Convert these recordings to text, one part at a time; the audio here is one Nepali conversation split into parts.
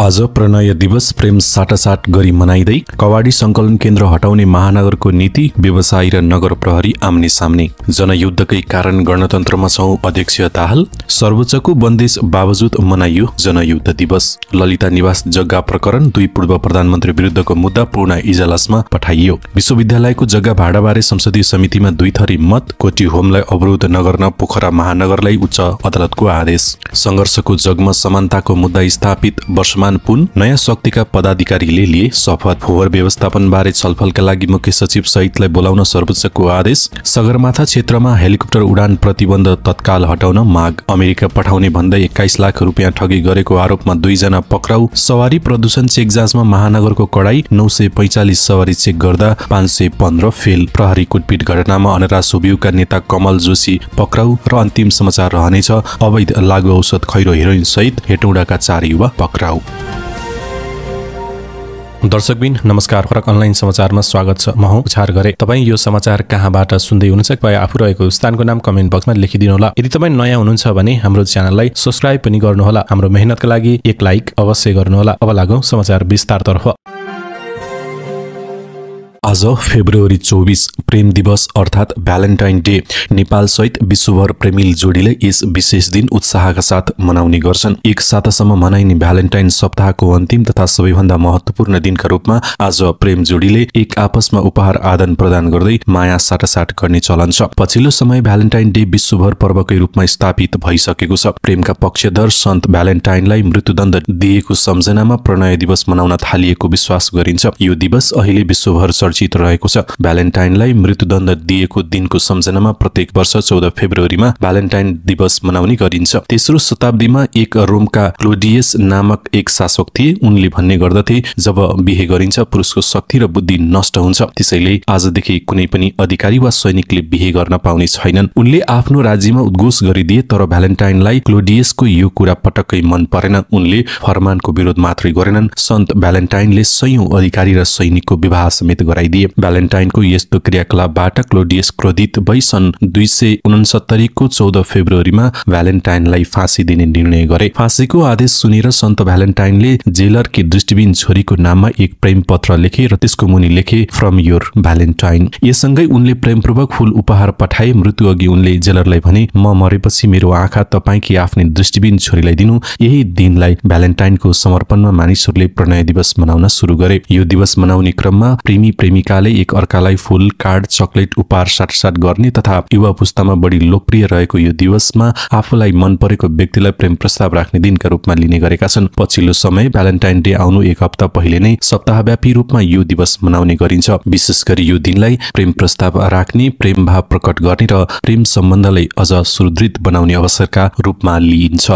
आज प्रणय दिवस प्रेम साटासाट गरी मनाइँदै कवाडी संकलन केन्द्र हटाउने महानगरको नीति व्यवसायी र नगर प्रहरी आम्ने सामने। जनयुद्धकै कारण गणतन्त्रमा छौं अध्यक्ष दाहाल। सर्वोच्चको बन्देज बावजुद मनाइयो जनयुद्ध दिवस। ललिता निवास जग्गा प्रकरण 2 पूर्व प्रधानमन्त्री विरुद्धको मुद्दा पूर्ण इजलासमा पठाइयो। विश्वविद्यालयको जग्गा भाडाबारे संसदीय समितिमा 2 थरी मत। कोटी होमलाई अवरोध नगर्न पोखरा महानगरलाई उच्च अदालतको आदेश। संघर्षको जगमा समानताको मुद्दा स्थापित। वर्षमान पुन नयाँ शक्तिका पदाधिकारीले लिए शपथ। फोहोर व्यवस्थापनबारे छलफलका लागि मुख्य सचिव सहितलाई बोलाउन सर्वोच्चको आदेश। सगरमाथा क्षेत्रमा हेलिकप्टर उडान प्रतिबन्ध तत्काल हटाउन माग। अमेरिका पठाउने भन्दै 21 लाख रुपियाँ ठगी गरेको आरोपमा 2 जना पक्राउ। सवारी प्रदूषण चेक जाँचमा महानगरको कडाई। 945 सवारी चेक गर्दा 515 फेल। प्रहरी कुटपिट घटनामा अनरा सोबियुका नेता कमल जोशी पक्राउ। र अन्तिम समाचार रहनेछ अवैध लागु औषध खैरो हेरोइन सहित हेटौडाका 4 युवा पक्राउ। दर्शकबिन नमस्कार। फरक अनलाइन समाचारमा स्वागत छ। म हुँ उछार गरे। तपाईँ यो समाचार कहाँबाट सुन्दै हुनुहुन्छ कृपया आफू रहेको स्थानको नाम कमेन्ट बक्समा लेखिदिनु होला। यदि तपाईँ नयाँ हुनुहुन्छ भने हाम्रो च्यानललाई सब्स्क्राइब पनि गर्नुहोला। हाम्रो मेहनतका लागि एक लाइक अवश्य गर्नुहोला। अब लागौं समाचार विस्तारतर्फ। आज फेब्रुअरी 24 प्रेम दिवस अर्थात् भ्यालेन्टाइन डे। नेपाल सहित विश्वभर प्रेमिल जोडीले यस विशेष दिन उत्साहका साथ मनाउने गर्छन्। एक सातासम्म मनाइने भ्यालेन्टाइन सप्ताहको अन्तिम तथा सबैभन्दा महत्त्वपूर्ण दिनका रूपमा आज प्रेम जोडीले एक आपसमा उपहार आदान प्रदान गर्दै माया साटासाट गर्ने चलन छ। पछिल्लो समय भ्यालेन्टाइन डे विश्वभर पर्वकै रूपमा स्थापित भइसकेको छ। प्रेमका पक्षधर सन्त भ्यालेन्टाइनलाई मृत्युदण्ड दिएको सम्झनामा प्रणय दिवस मनाउन थालिएको विश्वास गरिन्छ। यो दिवस अहिले विश्वभर चर्चित रहेको छ। भ्यालेन्टाइनलाई मृत्युदण्ड दिएको दिनको सम्झनामा प्रत्येक वर्ष 14 फेब्रुअरीमा भ्यालेन्टाइन दिवस मनाउने गरिन्छ। तेस्रो शताब्दीमा एक रोमका क्लोडियस नामक एक शासक थिए। उनले भन्ने गर्दथे जब बिहे गरिन्छ पुरुषको शक्ति र बुद्धि नष्ट हुन्छ, त्यसैले आजदेखि कुनै पनि अधिकारी वा सैनिकले बिहे गर्न पाउने छैनन्। उनले आफ्नो राज्यमा उद्घोष गरिदिए, तर भ्यालेन्टाइनलाई क्लोडियसको यो कुरा पटक्कै मन परेन। उनले फरमानको विरोध मात्रै गरेनन्, सन्त भ्यालेन्टाइनले सयौं अधिकारी र सैनिकको विवाह समेत गराइदिए। भ्यालेन्टाइनको यस्तो क्रियाकलापबाट क्लोडियस क्रोधित भई सन् 269 को 14 फेब्रुअरीमा भ्यालेन्टाइनलाई फाँसी दिने निर्णय गरे। फाँसीको आदेश सुनेर सन्त भ्यालेन्टाइनले जेलरकी दृष्टिबिन छोरीको नाममा एक प्रेम पत्र लेखे र त्यसको मुनि लेखे फ्रम योर भ्यालेन्टाइन। यससँगै उनले प्रेमपूर्वक फूल उपहार पठाए। मृत्यु अघि उनले जेलरलाई भने म मरेपछि मेरो आँखा तपाईकी आफ्नै दृष्टिबिन छोरीलाई दिनु। यही दिनलाई भ्यालेन्टाइनको समर्पणमा मानिसहरूले प्रणय दिवस मनाउन सुरु गरे। यो दिवस मनाउने क्रममा प्रेमी प्रेमिकाले एक अर्कालाई फूल, कार्ड, चकलेट उपहार साटसाट गर्ने तथा युवा पुस्तामा बढी लोकप्रिय रहेको यो दिवसमा आफूलाई मन परेको व्यक्तिलाई प्रेम प्रस्ताव राख्ने दिनका रूपमा लिने गरेका छन्। पछिल्लो समय भ्यालेन्टाइन डे आउनु एक हप्ता पहिले नै सप्ताहव्यापी रूपमा यो दिवस मनाउने गरिन्छ। विशेष गरी यो दिनलाई प्रेम प्रस्ताव राख्ने, प्रेम भाव प्रकट गर्ने र प्रेम सम्बन्धलाई अझ सुदृढ बनाउने अवसरका रूपमा लिइन्छ।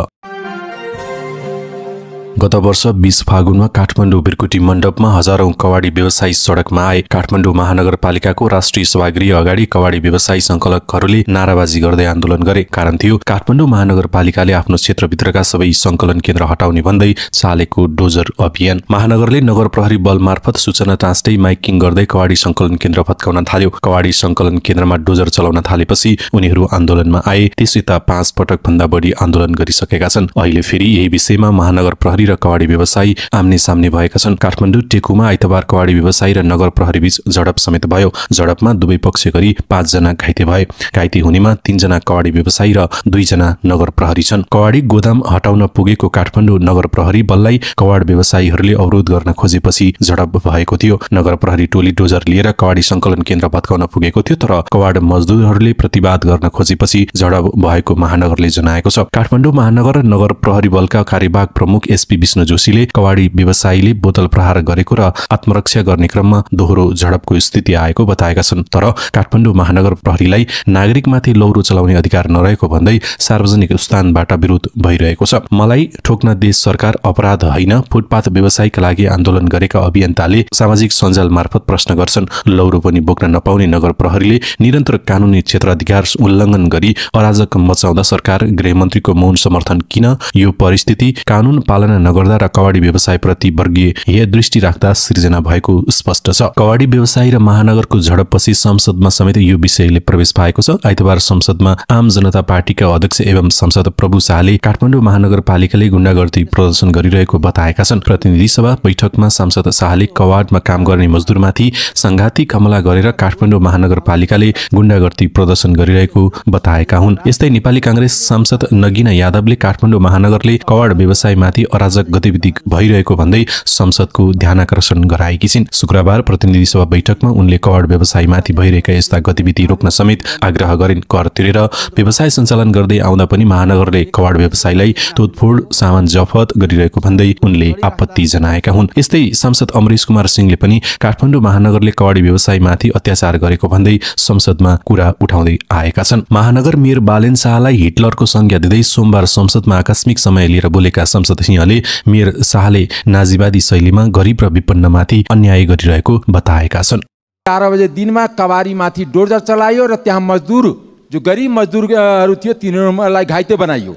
गत वर्ष 20 फागुनमा काठमाडौँ बिरकुटी मण्डपमा हजारौं कवाडी व्यवसायी सडकमा आए। काठमाडौँ महानगरपालिकाको राष्ट्रिय सभागृह अगाडि कवाडी व्यवसायी संकलकहरूले नाराबाजी गर्दै आन्दोलन गरे। कारण थियो काठमाडौँ महानगरपालिकाले आफ्नो क्षेत्रभित्रका सबै संकलन केन्द्र हटाउने भन्दै चालेको डोजर अभियान। महानगरले नगर प्रहरी बल मार्फत सूचना टाँच्दै माइकिङ गर्दै कवाडी संकलन केन्द्र भत्काउन थाल्यो। कवाडी संकलन केन्द्रमा डोजर चलाउन थालेपछि उनीहरू आन्दोलनमा आए। त्यसैता 5 पटक भन्दा बढी आन्दोलन गरिसकेका छन्। अहिले फेरि यही विषयमा महानगर प्रहरी र कवाडी व्यवसायी आम्ने सामने भएका छन्। काठमाडौँ टेकुमा आइतबार कवाडी व्यवसायी र नगर प्रहरी बीच झडप समेत भयो। झडपमा दुवै पक्ष गरी 5 जना घाइते भए। घाइते हुनेमा 3 जना कवाडी व्यवसायी र 2 जना नगर प्रहरी छन्। कवाडी गोदाम हटाउन पुगेको काठमाडौँ नगर प्रहरी बललाई कवाड व्यवसायीहरूले अवरोध गर्न खोजेपछि झडप भएको थियो। नगर प्रहरी टोली डोजर लिएर कवाडी संकलन केन्द्र भत्काउन पुगेको थियो, तर कवाड मजदुरहरूले प्रतिवाद गर्न खोजेपछि झडप भएको महानगरले जनाएको छ। काठमाडौँ महानगर नगर प्रहरी बलका कार्यवाहक प्रमुख एसपी विष्णु जोशीले कवाडी व्यवसायीले बोतल प्रहार गरेको र आत्मरक्षा गर्ने क्रममा दोहोरो झडपको स्थिति आएको बताएका छन्। तर काठमाडौँ महानगर प्रहरीलाई नागरिकमाथि लौरो चलाउने अधिकार नरहेको भन्दै सार्वजनिक स्थानबाट विरोध भइरहेको छ। मलाई ठोक्न देश सरकार अपराध होइन, फुटपाथ व्यवसायीका लागि आन्दोलन गरेका अभियन्ताले सामाजिक सञ्जाल मार्फत प्रश्न गर्छन्। लौरो पनि बोक्न नपाउने नगर प्रहरीले निरन्तर कानुनी क्षेत्राधिकार उल्लङ्घन गरी अराजक मचाउँदा सरकार गृहमन्त्रीको मौन समर्थन किन? यो परिस्थिति कानुन पालना नगर्दा र कवाडी व्यवसायप्रति वर्गीय दृष्टि राख्दा सिर्जना भएको स्पष्ट छ। कवाडी व्यवसायी र महानगरको झडपपछि संसदमा समेत यो विषयले प्रवेश पाएको छ। आइतबार संसदमा आम जनता पार्टीका अध्यक्ष एवं सांसद प्रभु शाहले काठमाडौँ महानगरपालिकाले गुण्डागर्दी प्रदर्शन गरिरहेको बताएका छन्। प्रतिनिधि सभा बैठकमा सांसद शाहले कवाडमा काम गर्ने मजदुरमाथि सांघातिक हमला गरेर काठमाडौँ महानगरपालिकाले गुण्डागर्दी प्रदर्शन गरिरहेको बताएका हुन्। यस्तै नेपाली कांग्रेस सांसद नगिना यादवले काठमाडौँ महानगरले कवाड व्यवसायमाथि अराजक गतिविधि भइरहेको भन्दै संसदको ध्यानाकर्षण गराएकी छिन्। शुक्रबार प्रतिनिधि सभा बैठकमा उनले कवाड व्यवसायमाथि भइरहेका यस्ता गतिविधि रोक्न समेत आग्रह गरिन्। कर तिरेर व्यवसाय सञ्चालन गर्दै आउँदा पनि महानगरले कवाड व्यवसायलाई तोडफोड सामान जफत गरिरहेको भन्दै उनले आपत्ति जनाएका हुन्। यस्तै सांसद अमरेश कुमार सिंहले पनि काठमाडौँ महानगरले कवाडी व्यवसायमाथि अत्याचार गरेको भन्दै संसदमा कुरा उठाउँदै आएका छन्। महानगर मेयर बालेन शाहलाई हिटलरको संज्ञा दिँदै सोमबार संसदमा आकस्मिक समय लिएर बोलेका सांसद सिंहले मेयर शाहले नाजीवादी शैलीमा गरिब र विपन्नमाथि अन्याय गरिरहेको बताएका छन्। 4 बजे दिनमा कवारीमाथि डोजर चलायो र त्यहाँ मजदुर जो गरिब मजदुरहरू थियो तिनीहरूलाई घाइते बनाइयो।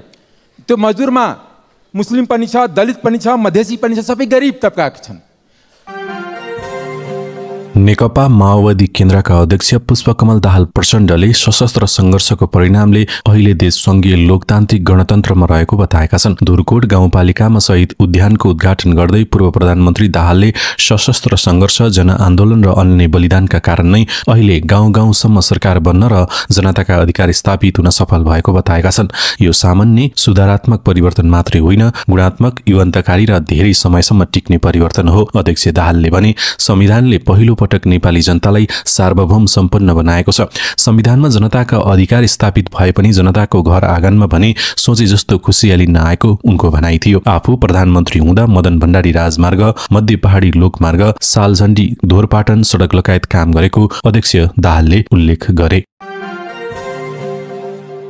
त्यो मजदुरमा मुस्लिम पनि छ, दलित पनि छ, मधेसी पनि छ, सबै गरिब तबकाका छन्। नेकपा माओवादी केन्द्रका अध्यक्ष पुष्पकमल दाहाल प्रचण्डले सशस्त्र संघर्षको परिणामले अहिले देश संघीय लोकतान्त्रिक गणतन्त्रमा रहेको बताएका छन्। धुरकोट गाउँपालिकामा शहीद उद्यानको उद्घाटन गर्दै पूर्व प्रधानमन्त्री दाहालले सशस्त्र संघर्ष, जनआन्दोलन र अन्य बलिदानका कारण नै अहिले गाउँ गाउँसम्म सरकार बन्न र जनताका अधिकार स्थापित हुन सफल भएको बताएका छन्। यो सामान्य सुधारात्मक परिवर्तन मात्रै होइन, गुणात्मक, युगान्तकारी र धेरै समयसम्म टिक्ने परिवर्तन हो। अध्यक्ष दाहालले भने संविधानले पहिलो पटक नेपाली जनतालाई सार्वभौम सम्पन्न बनाएको छ। संविधानमा जनताका अधिकार स्थापित भए पनि जनताको घर आँगनमा भने सोचे जस्तो खुसियाली नआएको उनको भनाइ थियो। आफू प्रधानमन्त्री हुँदा मदन भण्डारी राजमार्ग, मध्य पहाडी लोकमार्ग, सालझण्डी धोरपाटन सडक लगायत काम गरेको अध्यक्ष दाहालले उल्लेख गरे।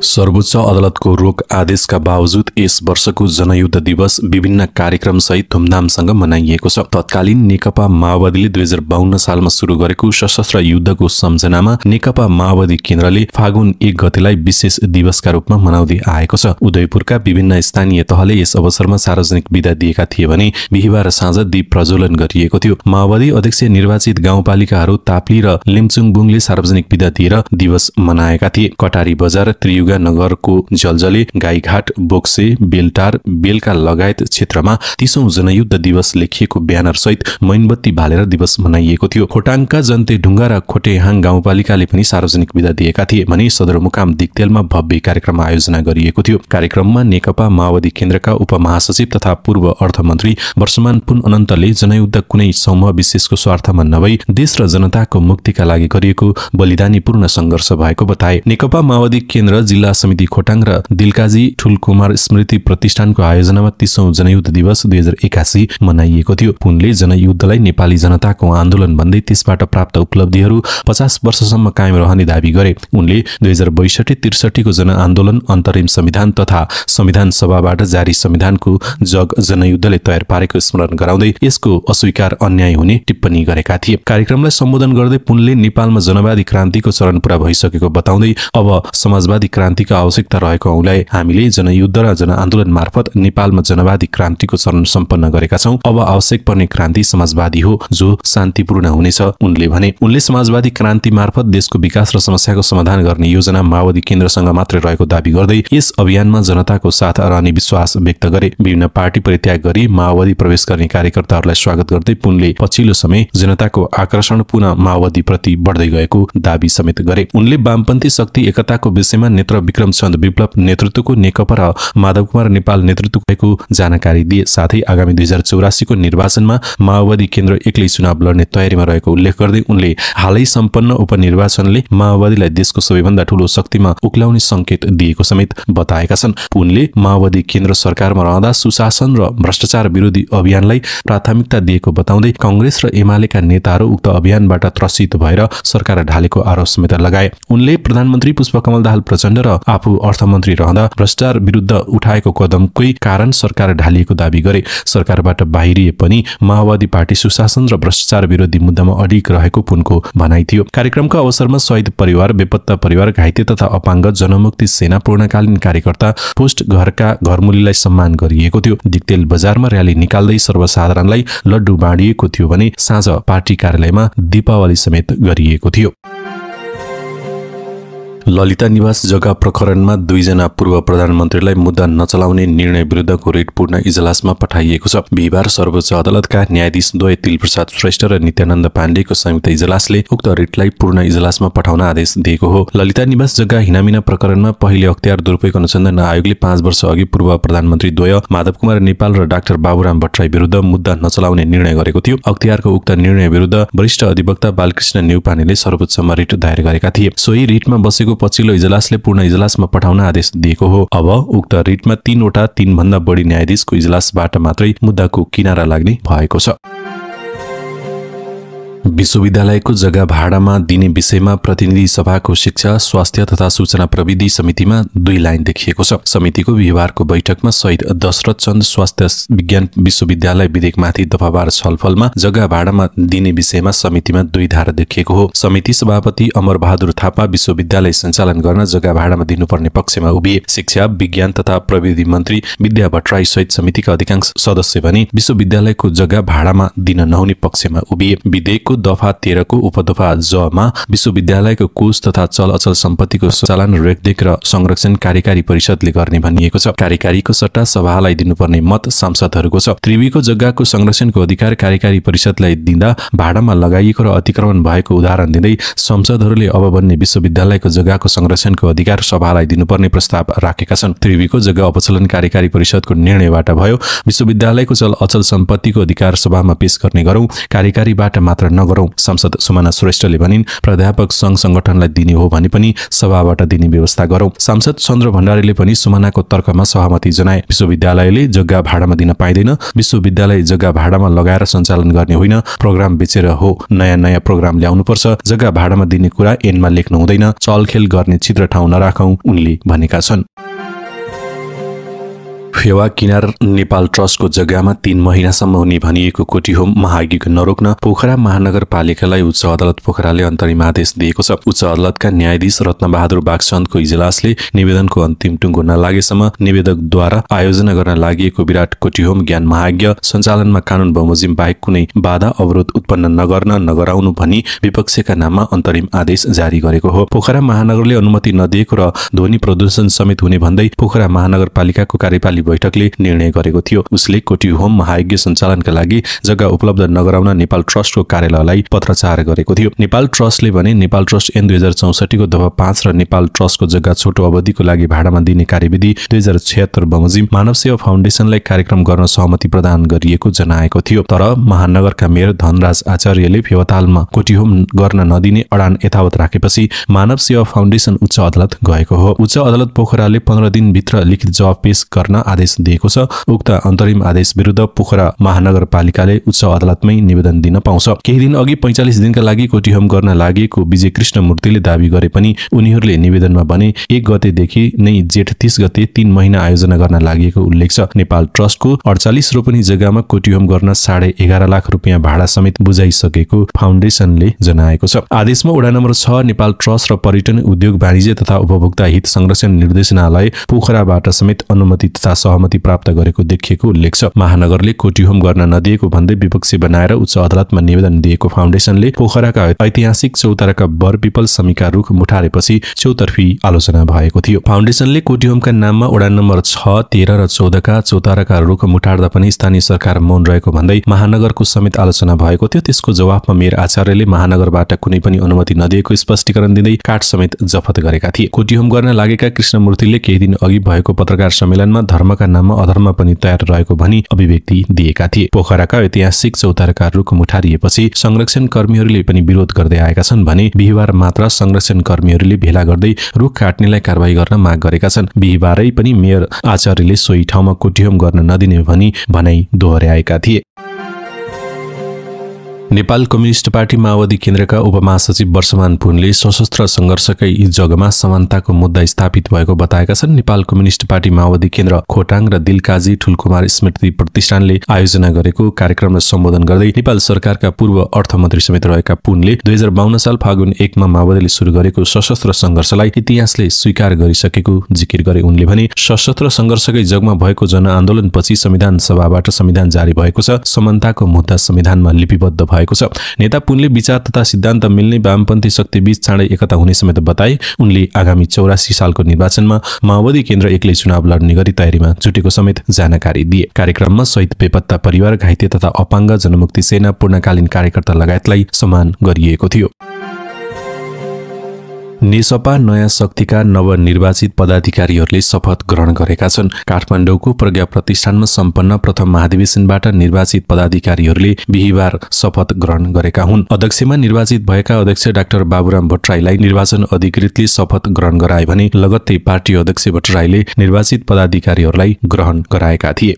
सर्वोच्च अदालतको रोक आदेशका बावजुद यस वर्षको जनयुद्ध दिवस विभिन्न कार्यक्रमसहित धुमधामसँग मनाइएको छ। तत्कालीन नेकपा माओवादीले 2052 सालमा सुरु गरेको सशस्त्र युद्धको सम्झनामा नेकपा माओवादी केन्द्रले फागुन 1 गतेलाई विशेष दिवसका रूपमा मनाउँदै आएको छ। उदयपुरका विभिन्न स्थानीय तहले यस अवसरमा सार्वजनिक बिदा दिएका थिए भने बिहिबार साँझ दीप प्रज्वलन गरिएको थियो। माओवादी अध्यक्ष निर्वाचित गाउँपालिकाहरू ताप्ली र लिम्चुङबुङले सार्वजनिक बिदा दिएर दिवस मनाएका थिए। कटारी बजार, त्रियुगा नगरको जलजले, गाईघाट, बोक्से, बेलटार, बेलका लगायत क्षेत्रमा 30औं जनयुद्ध दिवस लेखिएको ब्यानर सहित मैनबत्ती बालेर दिवस मनाइएको थियो। खोटाङका जन्तेढुङ्गा र खोटेहाङ गाउँपालिकाले पनि सार्वजनिक बिदा दिएका थिए भने सदरमुकाम दिक्तेलमा भव्य कार्यक्रम आयोजना गरिएको थियो। कार्यक्रममा नेकपा माओवादी केन्द्रका उपमहासचिव तथा पूर्व अर्थमन्त्री वर्षमान पुन अनन्तले जनयुद्ध कुनै समूह विशेषको स्वार्थमा नभई देश र जनताको मुक्तिका लागि गरिएको बलिदानीपूर्ण संघर्ष भएको बताए। नेकपा माओवादी केन्द्र जिल्ला समिति खोटाङ र दिलकाजी ठुलकुमार स्मृति प्रतिष्ठानको आयोजनामा 30औं जनयुद्ध दिवस 2081 मनाइएको थियो। उनले जनयुद्धलाई नेपाली जनताको आन्दोलन भन्दै त्यसबाट प्राप्त उपलब्धिहरू 50 वर्षसम्म कायम रहने दावी गरे। उनले 2062-63 को जनआन्दोलन, अन्तरिम संविधान तथा संविधान सभाबाट जारी संविधानको जग जनयुद्धले तयार पारेको स्मरण गराउँदै यसको अस्वीकार अन्याय हुने टिप्पणी गरेका थिए। कार्यक्रमलाई सम्बोधन गर्दै पुनले नेपालमा जनवादी क्रान्तिको चरण पूरा भइसकेको बताउँदै अब समाजवादी क्रान्तिको आवश्यकता रहेको औँलाई हामीले जनयुद्ध र जनआन्दोलन मार्फत नेपालमा जनवादी क्रान्तिको चरण सम्पन्न गरेका छौं। अब आवश्यक पर्ने क्रान्ति समाजवादी हो जो शान्तिपूर्ण हुनेछ उनले भने। उनले समाजवादी क्रान्ति मार्फत देशको विकास र समस्याको समाधान गर्ने योजना माओवादी केन्द्रसँग मात्रै रहेको दावी गर्दै यस अभियानमा जनताको साथ रहने विश्वास व्यक्त गरे। विभिन्न पार्टी परित्याग गरी माओवादी प्रवेश गर्ने कार्यकर्ताहरूलाई स्वागत गर्दै पुनले पछिल्लो समय जनताको आकर्षण पुनः माओवादी प्रति बढ्दै गएको दावी समेत गरे। उनले वामपन्थी शक्ति एकताको विषयमा नेत्र विक्रम चन्द विप्लव नेतृत्वको नेकपा र माधव कुमार नेपाल नेतृत्वको जानकारी दिए। साथै आगामी 2084 को निर्वाचनमा माओवादी केन्द्र एक्लै चुनाव लड्ने तयारीमा रहेको उल्लेख गर्दै उनले हालै सम्पन्न उपनिर्वाचनले माओवादीलाई देशको सबैभन्दा ठूलो शक्तिमा उक्लाउने संकेत दिएको समेत बताएका छन्। उनले माओवादी केन्द्र सरकारमा रहँदा सुशासन र भ्रष्टाचार विरोधी अभियानलाई प्राथमिकता दिएको बताउँदै कांग्रेस र एमालेका नेताहरू उक्त अभियानबाट त्रसित भएर सरकार ढालेको आरोप समेत लगाए। उनले प्रधानमन्त्री पुष्पकमल दाहाल प्रचण्ड र तर आफू अर्थमन्त्री रहँदा भ्रष्टाचार विरुद्ध उठाएको कदमकै कारण सरकार ढालिएको दाबी गरे। सरकारबाट बाहिरिए पनि माओवादी पार्टी सुशासन र भ्रष्टाचार विरोधी मुद्दामा अडिग रहेको पुनको भनाइ थियो। कार्यक्रमका अवसरमा शहीद परिवार, बेपत्ता परिवार, घाइते तथा अपाङ्ग, जनमुक्ति सेना पूर्णकालीन कार्यकर्ता, पोस्ट घरका घरमुलीलाई सम्मान गरिएको थियो। दिक्तेल बजारमा र्याली निकाल्दै सर्वसाधारणलाई लड्डु बाँडिएको थियो भने साँझ पार्टी कार्यालयमा दीपावली समेत गरिएको थियो। ललिता निवास जग्गा प्रकरणमा 2 जना पूर्व प्रधानमन्त्रीलाई मुद्दा नचलाउने निर्णय विरुद्धको रिट पूर्ण इजलासमा पठाइएको छ। बिहिबार सर्वोच्च अदालतका न्यायाधीश द्वय तिलप्रसाद श्रेष्ठ र नित्यानन्द पाण्डेको संयुक्त इजलासले उक्त रिटलाई पूर्ण इजलासमा पठाउन आदेश दिएको हो। ललिता निवास जग्गा हिनामिना प्रकरणमा पहिले अख्तियार दुरुपयोग अनुसन्धान आयोगले 5 वर्ष अघि पूर्व प्रधानमन्त्री द्वय माधव कुमार नेपाल र डाक्टर बाबुराम भट्टराई विरुद्ध मुद्दा नचलाउने निर्णय गरेको थियो। अख्तियारको उक्त निर्णय विरुद्ध वरिष्ठ अधिवक्ता बालकृष्ण न्यौपानेले सर्वोच्चमा रिट दायर गरेका थिए। सोही रिटमा बसेको पछिल्लो इजलासले पूर्ण इजलासमा पठाउन आदेश दिएको हो। अब उक्त रिटमा 3 वटा 3 भन्दा बढी न्यायाधीशको इजलासबाट मात्रै मुद्दाको किनारा लाग्ने भएको छ। विश्वविद्यालयको जग्गा भाडामा दिने विषयमा प्रतिनिधि सभाको शिक्षा, स्वास्थ्य तथा सूचना प्रविधि समितिमा 2 लाइन देखिएको छ। समितिको बिहिबारको बैठकमा शहीद दशरथ चन्द स्वास्थ्य विज्ञान विश्वविद्यालय विधेयकमाथि दफावार छलफलमा जग्गा भाडामा दिने विषयमा समितिमा 2 धारा देखिएको हो। समिति सभापति अमर बहादुर थापा विश्वविद्यालय सञ्चालन गर्न जग्गा भाडामा दिनुपर्ने पक्षमा उभिए। शिक्षा, विज्ञान तथा प्रविधि मन्त्री विद्या भट्टराई सहित समितिका अधिकांश सदस्य भने विश्वविद्यालयको जग्गा भाडामा दिन नहुने पक्षमा उभिए। विधेयकको दफा 13 को उपदफा ज मा विश्वविद्यालयको कोष तथा चल अचल सम्पत्तिको सञ्चालन, रेखदेख र संरक्षण कार्यकारी परिषदले गर्ने भनिएको छ। कार्यकारीको सट्टा सभालाई दिनुपर्ने मत सांसदहरूको छ। त्रिवीको जग्गाको संरक्षणको अधिकार कार्यकारी परिषदलाई दिँदा भाडामा लगाइएको र अतिक्रमण भएको उदाहरण दिँदै संसदहरूले अब बन्ने विश्वविद्यालयको जग्गाको संरक्षणको अधिकार सभालाई दिनुपर्ने प्रस्ताव राखेका छन्। त्रिवीको जग्गा अपचलन कार्यकारी परिषदको निर्णयबाट भयो। विश्वविद्यालयको चल अचल सम्पत्तिको अधिकार सभामा पेश गर्ने गरौं, कार्यकारीबाट मात्र नगरौं। सांसद सुमना श्रेष्ठले भनिन् प्राध्यापक संघ संगठनलाई दिने हो भने पनि सभाबाट दिने व्यवस्था गरौं। सांसद चन्द्र भण्डारीले पनि सुमनाको तर्कमा सहमति जनाए। विश्वविद्यालयले जग्गा भाडामा दिन पाइँदैन। विश्वविद्यालय जग्गा भाडामा लगाएर सञ्चालन गर्ने होइन, प्रोग्राम बेचेर हो। नयाँ प्रोग्राम ल्याउनुपर्छ। जग्गा भाडामा दिने कुरा ऐनमा लेख्नु हुँदैन। चलखेल गर्ने छिद्र ठाउँ नराखौं, उनले भनेका छन्। फेवा किनार नेपाल ट्रस्टको जग्गामा 3 महिनासम्म हुने भनिएको कोटीहोम महायज्ञ नरोक्न पोखरा महानगरपालिकालाई उच्च अदालत पोखराले अन्तरिम आदेश दिएको छ। उच्च अदालतका न्यायाधीश रत्नबहादुर बागचन्दको इजलासले निवेदनको अन्तिम टुङ्गो नलागेसम्म निवेदकद्वारा आयोजना गर्न लागि विराट कोटीहोम ज्ञान महायज्ञ सञ्चालनमा कानून बमोजिम बाहेक कुनै बाधा अवरोध उत्पन्न नगराउनु भनी विपक्षका नाममा अन्तरिम आदेश जारी गरेको हो। पोखरा महानगरले अनुमति नदिएको र ध्वनि प्रदूषण समेत हुने भन्दै पोखरा महानगरपालिकाको कार्यपालिका बैठकले निर्णय गरेको थियो। उसले कोटीहोम महायज्ञ सञ्चालनका लागि जग्गा उपलब्ध नगराउन नेपाल ट्रस्टको कार्यालयलाई पत्रचार गरेको थियो। नेपाल ट्रस्टले भने नेपाल ट्रस्ट ऐन 2064 को दफा 5 र नेपाल ट्रस्टको जग्गा छोटो अवधिको लागि भाडामा दिने कार्यविधि 2076 बमोजिम मानव सेवा फाउन्डेसनलाई कार्यक्रम गर्न सहमति प्रदान गरिएको जनाएको थियो। तर महानगरका मेयर धनराज आचार्यले फेवातालमा कोटीहोम गर्न नदिने अडान यथावत राखेपछि मानव सेवा फाउन्डेसन उच्च अदालत गएको हो। उच्च अदालत पोखराले 15 दिनभित्र लिखित जवाफ पेश गर्न आदेश दिएको छ। उक्त अन्तरिम आदेश विरुद्ध पोखरा महानगरपालिकाले उच्च अदालतमै निवेदन दिन पाउँछ। केही दिन अघि 45 दिनका लागि कोटीहोम गर्न लागेको विजय कृष्ण मूर्तिले दाबी गरे पनि उनीहरूले निवेदनमा भने 1 गतेदेखि नै जेठ 30 गते 3 महिना आयोजना गर्न लागेको उल्लेख छ। नेपाल ट्रस्टको 48 रोपनी जग्गामा कोटीहोम गर्न 11.5 लाख रुपियाँ भाडा समेत बुझाइसकेको फाउन्डेसनले जनाएको छ। आदेशमा वडा नम्बर 6 नेपाल ट्रस्ट र पर्यटन उद्योग वाणिज्य तथा उपभोक्ता हित संरक्षण निर्देशनालय पोखराबाट समेत अनुमति तथा सहमति प्राप्त गरेको देखिएको उल्लेख छ। महानगरले कोटीहोम गर्न नदिएको भन्दै विपक्षी बनाएर उच्च अदालतमा निवेदन दिएको फाउन्डेसनले पोखराका ऐतिहासिक चौताराका बर पिपल समिका रुख मुठारेपछि चौतर्फी आलोचना भएको थियो। फाउन्डेसनले कोटीहोमका नाममा वडा नम्बर 6, 13 र 14 का चौताराका रुख मुठार्दा पनि स्थानीय सरकार मौन रहेको भन्दै महानगरको समेत आलोचना भएको थियो। त्यसको जवाफमा मेयर आचार्यले महानगरबाट कुनै पनि अनुमति नदिएको स्पष्टीकरण दिँदै काठ समेत जफत गरेका थिए। कोटीहोम गर्न लागेका कृष्णमूर्तिले केही दिन अघि भएको पत्रकार सम्मेलनमा धर्मका नाममा अधर्म पनि तयार रहेको भनी अभिव्यक्ति दिएका थिए। पोखराका ऐतिहासिक चौताराका रुख मुठारिएपछि संरक्षण कर्मीहरूले पनि विरोध गर्दै आएका छन् भने बिहिबार मात्र संरक्षण कर्मीहरूले भेला गर्दै रुख काट्नेलाई कारबाही गर्न माग गरेका छन्। बिहिबारै पनि मेयर आचार्यले सोही ठाउँमा कोटीहोम गर्न नदिने भनी भनाई दोहोर्याएका थिए। नेपाल कम्युनिस्ट पार्टी माओवादी केन्द्रका उपमहासचिव वर्षमान पुनले सशस्त्र सङ्घर्षकै जगमा समानताको मुद्दा स्थापित भएको बताएका छन्। नेपाल कम्युनिस्ट पार्टी माओवादी केन्द्र खोटाङ र दिलकाजी ठुलकुमार स्मृति प्रतिष्ठानले आयोजना गरेको कार्यक्रमलाई सम्बोधन गर्दै नेपाल सरकारका पूर्व अर्थमन्त्री समेत रहेका पुनले 2052 साल फागुन 1 मा माओवादीले सुरु गरेको सशस्त्र सङ्घर्षलाई इतिहासले स्वीकार गरिसकेको जिकिर गरे। उनले भने सशस्त्र सङ्घर्षकै जगमा भएको जनआन्दोलनपछि संविधान सभाबाट संविधान जारी भएको छ। समानताको मुद्दा संविधानमा लिपिबद्ध भएको छ। नेता पुनले विचार तथा सिद्धान्त मिल्ने वामपन्थी शक्तिबीच चाँडै एकता हुने समेत बताए। उनले आगामी 84 सालको निर्वाचनमा माओवादी केन्द्र एक्लै चुनाव लड्ने गरी तयारीमा जुटेको समेत जानकारी दिए। कार्यक्रममा शहीद बेपत्ता परिवार, घाइते तथा अपाङ्ग, जनमुक्ति सेना पूर्णकालीन कार्यकर्ता लगायतलाई सम्मान गरिएको थियो। नेसपा नयाँ शक्तिका नवनिर्वाचित पदाधिकारीहरूले शपथ ग्रहण गरेका छन्। काठमाडौँको प्रज्ञा प्रतिष्ठानमा सम्पन्न प्रथम महाधिवेशनबाट निर्वाचित पदाधिकारीहरूले बिहिबार शपथ ग्रहण गरेका हुन्। अध्यक्षमा निर्वाचित भएका अध्यक्ष डाक्टर बाबुराम भट्टराईलाई निर्वाचन अधिकृतले शपथ ग्रहण गराए भने लगत्तै पार्टी अध्यक्ष भट्टराईले निर्वाचित पदाधिकारीहरूलाई ग्रहण गराएका थिए।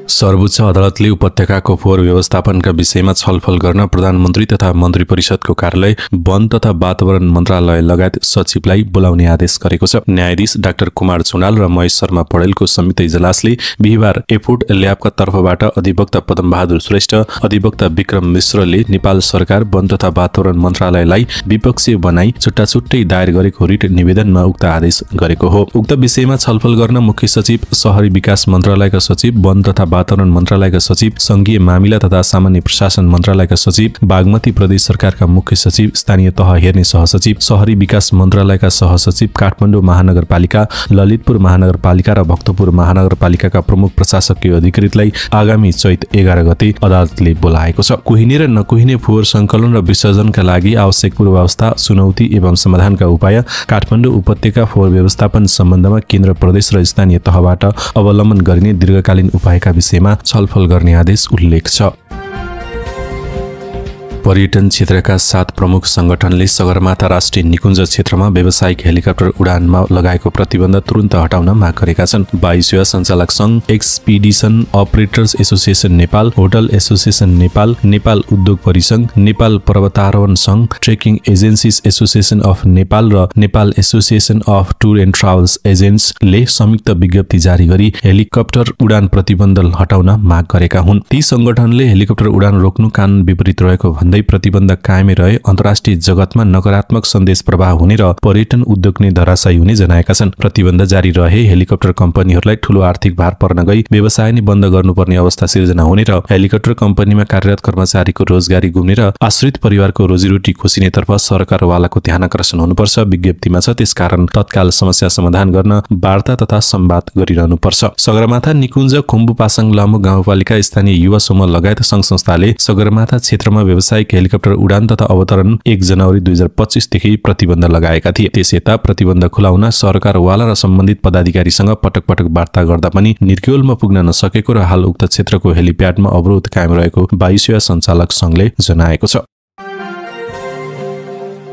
सर्वोच्च अदालतले उपत्यकाको फोहोर व्यवस्थापनका विषयमा छलफल गर्न प्रधानमन्त्री तथा मन्त्री परिषदको कार्यालय, वन तथा वातावरण मन्त्रालय लगायत सचिवलाई बोलाउने आदेश गरेको छ। न्यायाधीश डाक्टर कुमार चुनाल र महेश शर्मा पौडेलको संयुक्त इजलासले बिहिबार एफुड ल्याबका तर्फबाट अधिवक्ता पदमबहादुर श्रेष्ठ, अधिवक्ता विक्रम मिश्रले नेपाल सरकार, वन तथा वातावरण मन्त्रालयलाई विपक्षीय बनाई छुट्टाछुट्टै दायर गरेको रिट निवेदनमा उक्त आदेश गरेको हो। उक्त विषयमा छलफल गर्न मुख्य सचिव, शहरी विकास मन्त्रालयका सचिव, वन तथा वातावरण मन्त्रालयका सचिव, संघीय मामिला तथा सामान्य प्रशासन मन्त्रालयका सचिव, बागमती प्रदेश सरकारका मुख्य सचिव, स्थानीय तह हेर्ने सहसचिव, शहरी विकास मन्त्रालयका सहसचिव, काठमाडौँ महानगरपालिका, ललितपुर महानगरपालिका र भक्तपुर महानगरपालिकाका प्रमुख प्रशासकीय अधिकृतलाई आगामी चैत 11 गते अदालतले बोलाएको छ। कुहिने र नकुहिने फोहोर संकलन र विसर्जनका लागि आवश्यक पूर्वावस्था, चुनौती एवं समाधानका उपाय, काठमाडौँ उपत्यका फोहोर व्यवस्थापन सम्बन्धमा केन्द्र, प्रदेश र स्थानीय तहबाट अवलम्बन गरिने दीर्घकालीन उपायका विषयमा छलफल गर्ने आदेश उल्लेख छ। पर्यटन क्षेत्रका 7 प्रमुख संगठनले सगरमाथा राष्ट्रिय निकुञ्ज क्षेत्रमा व्यावसायिक हेलिकप्टर उडानमा लगाएको प्रतिबन्ध तुरुन्त हटाउन माग गरेका छन्। वायु सेवा सञ्चालक संघ, expedition operators association Nepal, hotel association Nepal, Nepal उद्योग परिसंघ, नेपाल पर्वतारोहण संघ, trekking agencies association of Nepal र Nepal association of tour and travels एजेन्ट्सले संयुक्त विज्ञप्ति जारी गरी हेलिकप्टर उडान प्रतिबन्ध हटाउन माग गरेका हुन्। ती संगठनले हेलिकप्टर उडान रोक्नु कानून विपरीत रहेको भन्दै प्रतिबन्ध कायमै रहे अन्तर्राष्ट्रिय जगतमा नकारात्मक सन्देश प्रवाह हुने र पर्यटन उद्योग नै धराशायी हुने जनाएका छन्। प्रतिबन्ध जारी रहे हेलिकप्टर कम्पनीहरूलाई ठूलो आर्थिक भार पर्न गई व्यवसाय नै बन्द गर्नुपर्ने अवस्था सिर्जना हुने र हेलिकप्टर कम्पनीमा कार्यरत कर्मचारीको रोजगारी गुम्ने र आश्रित परिवारको रोजीरोटी खोसिनेतर्फ सरकारवालाको ध्यान आकर्षण हुनुपर्छ विज्ञप्तिमा छ। त्यसकारण तत्काल समस्या समाधान गर्न वार्ता तथा संवाद गरिरहनुपर्छ। सगरमाथा निकुञ्ज, खुम्बुपासाङ लामो गाउँपालिका, स्थानीय युवा समूह लगायत संघ संस्थाले सगरमाथा क्षेत्रमा व्यवसायिक हेलिकप्टर उडान तथा अवतरण 1 जनवरी 2025 देखि प्रतिबन्ध लगाएका थिए। त्यसयता प्रतिबन्ध खुलाउन सरकारवाला र सम्बन्धित पदाधिकारीसँग पटक पटक वार्ता गर्दा पनि निर्क्युलमा पुग्न नसकेको र हाल उक्त क्षेत्रको हेलिप्याडमा अवरोध कायम रहेको वायु सेवा सञ्चालक संघले जनाएको छ।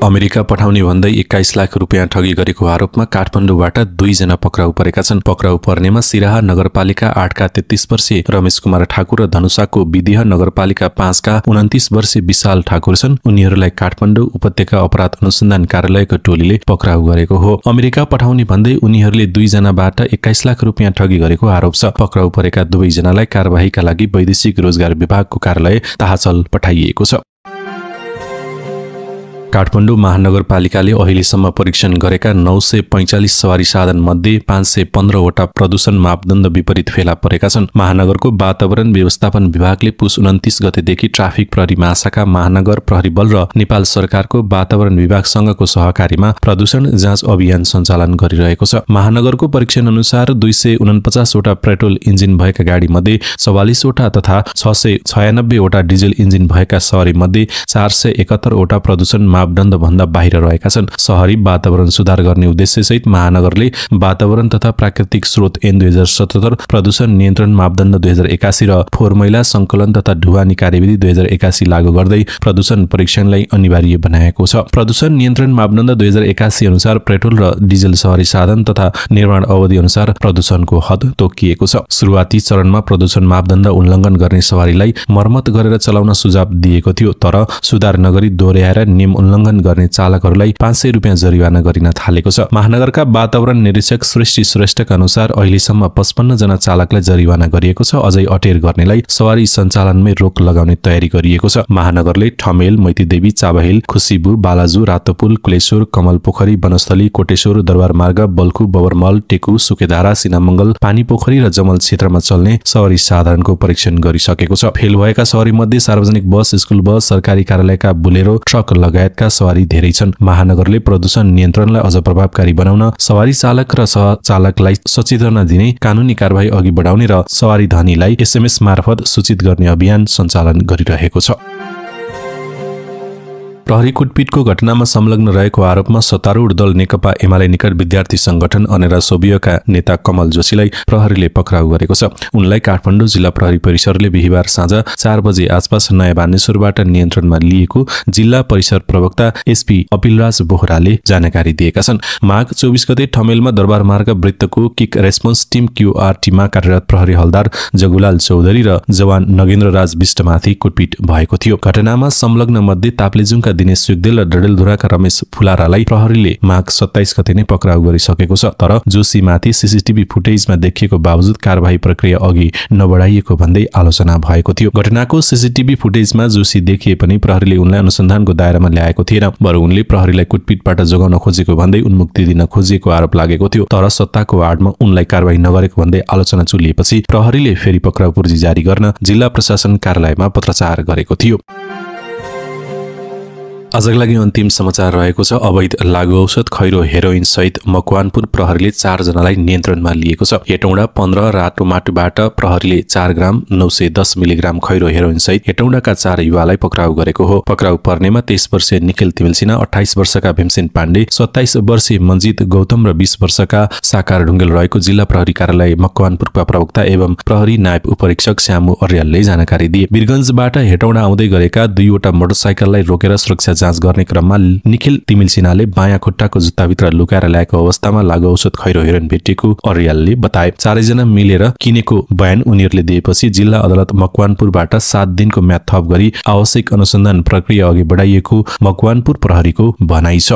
अमेरिका पठाउने भन्दै 21 लाख रुपियाँ ठगी गरेको आरोपमा काठमाडौँबाट 2 जना पक्राउ परेका छन्। पक्राउ पर्नेमा सिराहा नगरपालिका 8 का 33 वर्षीय रमेश कुमार ठाकुर र धनुषाको विदेह नगरपालिका 5 का 29 वर्षीय विशाल ठाकुर छन्। उनीहरूलाई काठमाडौँ उपत्यका अपराध अनुसन्धान कार्यालयको टोलीले पक्राउ गरेको हो। अमेरिका पठाउने भन्दै उनीहरूले 2 जनाबाट 21 लाख रुपियाँ ठगी गरेको आरोप छ। पक्राउ परेका 2 जनालाई कारबाहीका लागि वैदेशिक रोजगार विभागको कार्यालय ताहाचल पठाइएको छ। काठमाडौँ महानगरपालिकाले अहिलेसम्म परीक्षण गरेका 945 सवारी साधन मध्ये 515 वटा प्रदूषण मापदण्ड विपरीत फेला परेका छन्। महानगरको वातावरण व्यवस्थापन विभागले पुस 29 गतेदेखि ट्राफिक प्रहरी महाशाखा, महानगर प्रहरी बल र नेपाल सरकारको वातावरण विभागसँगको सहकारीमा प्रदूषण जाँच अभियान सञ्चालन गरिरहेको छ। महानगरको परीक्षण अनुसार 249 वटा पेट्रोल इन्जिन भएका गाडी मध्ये 44 वटा तथा 696 वटा डिजेल इन्जिन भएका सवारी मध्ये 471 वटा प्रदूषण मापदण्ड भन्दा बाहिर रहेका छन्। शहरी वातावरण सुधार गर्ने उद्देश्यसहित महानगरले वातावरण तथा प्राकृतिक स्रोत ऐन 2077, प्रदूषण नियन्त्रण मापदण्ड 2081 र फोहोर मैला संकलन तथा ढुवानी कार्यविधि 2081 लागू गर्दै प्रदूषण परीक्षणलाई अनिवार्य बनाएको छ। प्रदूषण नियन्त्रण मापदण्ड 2081 अनुसार पेट्रोल र डिजल शहरी साधन तथा निर्माण अवधि अनुसार प्रदूषणको हद तोकिएको छ। सुरुवाती चरणमा प्रदूषण मापदण्ड उल्लङ्घन गर्ने सवारीलाई मर्मत गरेर चलाउन सुझाव दिएको थियो, तर सुधार नगरी दोहोर्याएर नियम उल्लङ्घन गर्ने चालकहरूलाई 500 रुपियाँ जरिवाना गरिन थालेको छ। महानगरका वातावरण निरीक्षक सृष्टि श्रेष्ठका अनुसार अहिलेसम्म 55 जना चालकलाई जरिवाना गरिएको छ। अझै अटेर गर्नेलाई सवारी सञ्चालनमै रोक लगाउने तयारी गरिएको छ। महानगरले ठमेल, मैतीदेवी, चाबहिल, खुसीबु, बालाजु, रातोपुल, कुलेश्वर, कमल पोखरी, वनस्थली, कोटेश्वर, दरबार मार्ग, बल्खु, बबरमल, टेकु, सुकेधारा, सिनामङ्गल, पानी पोखरी र जमल क्षेत्रमा चल्ने सवारी साधनको परीक्षण गरिसकेको छ। फेल भएका सवारी मध्ये सार्वजनिक बस, स्कुल बस, सरकारी कार्यालयका बुलेरो, ट्रक लगायतका सवारी धेरै छन्। महानगरले प्रदूषण नियन्त्रणलाई अझ प्रभावकारी बनाउन सवारी चालक र सहचालकलाई सचेतना दिने, कानूनी कारबाही अघि बढाउने र सवारी धनीलाई SMS मार्फत सूचित गर्ने अभियान सञ्चालन गरिरहेको छ। प्रहरी कुटपिटको घटनामा संलग्न रहेको आरोपमा सत्तारूढ दल नेकपा एमाले निकट विद्यार्थी संगठन अनेरा सोभियोका नेता कमल जोशीलाई प्रहरीले पक्राउ गरेको छ। उनलाई काठमाडौँ जिल्ला प्रहरी परिसरले बिहिबार साँझ 4 बजे आसपास नयाँ बानेश्वरबाट नियन्त्रणमा लिएको जिल्ला परिसर प्रवक्ता SP अपिलराज बोहराले जानकारी दिएका छन्। माघ 24 गते ठमेलमा दरबार मार्ग वृत्तको किक रेस्पोन्स टिम QR टिममा कार्यरत प्रहरी हलदार जगुलाल चौधरी र जवान नगेन्द्र राज विष्टमाथि कुटपिट भएको थियो। घटनामा संलग्न मध्ये ताप्लेजुङका दिनेश सुगदेल र डडेलधुराका रमेश फुलारालाई प्रहरीले माघ 27 गते नै पक्राउ गरिसकेको छ, तर जोशीमाथि CCTV फुटेजमा देखिएको बावजुद कारबाही प्रक्रिया अघि नबढाइएको भन्दै आलोचना भएको थियो। घटनाको CCTV फुटेजमा जोशी देखिए पनि प्रहरीले उनलाई अनुसन्धानको दायरामा ल्याएको थिएन। बरु उनले प्रहरीलाई कुटपिटबाट जोगाउन खोजेको भन्दै उन्मुक्ति दिन खोजिएको आरोप लागेको थियो, तर सत्ताको आडमा उनलाई कारबाही नगरेको भन्दै आलोचना चुलिएपछि प्रहरीले फेरि पक्राउ पूर्जी जारी गर्न जिल्ला प्रशासन कार्यालयमा पत्रचार गरेको थियो। आजका लागि अन्तिम समाचार रहेको छ। अवैध लागु औषध खैरो हेरोइन सहित मकवानपुर प्रहरीले 4 जनालाई नियन्त्रणमा लिएको छ। हेटौँडा 15 राटोमाटोबाट प्रहरीले 4 ग्राम 910 मिलिग्राम खैरो हेरोइन सहित हेटौँडाका 4 युवालाई पक्राउ गरेको हो। पक्राउ पर्नेमा 23 वर्षीय निखिल तिमिलसिना, 28 वर्षका भीमसेन पाण्डे, 27 वर्षीय मन्जित गौतम र 20 वर्षका साकार ढुङ्गेल रहेको जिल्ला प्रहरी कार्यालय मकवानपुरका प्रवक्ता एवं प्रहरी नायब उपरीक्षक श्यामु अर्यालले जानकारी दिए। वीरगञ्जबाट हेटौँडा आउँदै गरेका 2 वटा मोटरसाइकललाई रोकेर सुरक्षा जाँच गर्ने क्रममा निखिल तिमिलसिनाले बायाँ खुट्टाको जुत्ताभित्र लुकाएर ल्याएको अवस्थामा लागु औषध खैरो हेरोइन भेटिएको अर्यालले बताए। 4 जना मिलेर किनेको बयान उनीहरूले दिएपछि जिल्ला अदालत मकवानपुरबाट 7 दिनको म्याद थप गरी आवश्यक अनुसन्धान प्रक्रिया अघि बढाइएको मकवानपुर प्रहरीको भनाइ छ।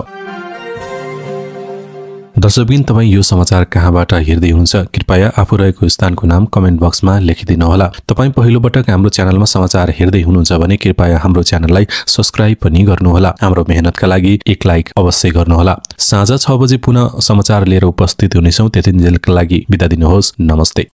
दर्शकबिन, तपाईँ यो समाचार कहाँबाट हेर्दै हुनुहुन्छ? कृपया आफू रहेको स्थानको नाम कमेन्ट बक्समा लेखिदिनुहोला। तपाईँ पहिलो पटक हाम्रो च्यानलमा समाचार हेर्दै हुनुहुन्छ भने कृपया हाम्रो च्यानललाई सब्स्क्राइब पनि गर्नुहोला। हाम्रो मेहनतका लागि एक लाइक अवश्य गर्नुहोला। साँझ 6 बजे पुनः समाचार लिएर उपस्थित हुनेछौँ। त्यतिन्जेलका लागि बिदा दिनुहोस्। नमस्ते।